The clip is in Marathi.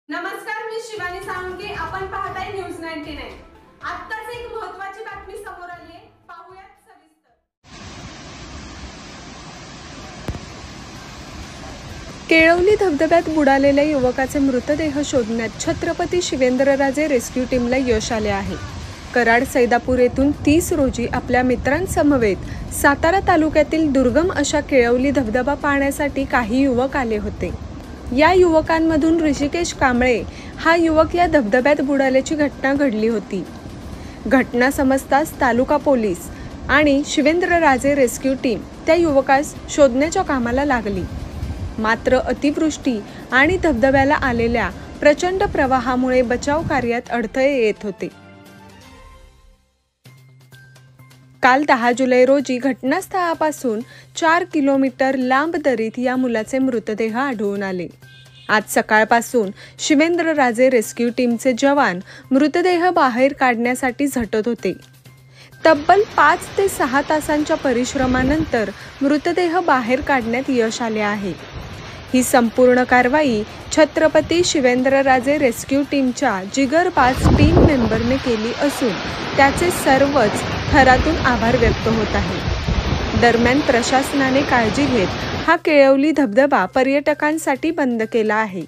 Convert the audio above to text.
नमस्कार, मी शिवानी साळुंखे. आपण पाहताय न्यूज 99. आत्ताच एक महत्त्वाची बातमी समोर आली आहे, पाहूयात सविस्तर. केळवली धबधब्यात बुडालेल्या युवकाचे मृतदेह शोधण्यात छत्रपती शिवेंद्रराजे रेस्क्यू टीमला यश आले आहे. कराड सैदापूर येथून 30 रोजी आपल्या मित्रांसमवेत सातारा तालुक्यातील दुर्गम अशा केळवली धबधबा पाहण्यासाठी काही युवक आले होते. या युवकांमधून ऋषिकेश कांबळे हा युवक या धबधब्यात बुडाल्याची घटना घडली होती. घटना समजताच तालुका पोलीस आणि शिवेंद्रराजे रेस्क्यू टीम त्या युवकास शोधण्याच्या कामाला लागली. मात्र अतिवृष्टी आणि धबधब्याला आलेल्या प्रचंड प्रवाहामुळे बचाव कार्यात अडथळे येत होते. काल 10 जुलै रोजी घटनास्थळापासून 4 किलोमीटर लांब दरीत या मुलाचे मृतदेह आढळून आले. आज सकाळपासून शिवेंद्रराजे रेस्क्यू टीमचे जवान मृतदेह बाहेर काढण्यासाठी झटत होते. तब्बल 5 ते 6 तासांच्या परिश्रमानंतर मृतदेह बाहेर काढण्यात यश आले आहे. ही संपूर्ण कारवाई छत्रपती शिवेंद्रराजे रेस्क्यू टीमच्या जिगरबाज टीम मेंबरने केली असून त्याचे सर्वच थरातून आभार व्यक्त होत आहे. दरम्यान प्रशासनाने काळजी घेत हा केळवली धबधबा पर्यटकांसाठी बंद केला आहे.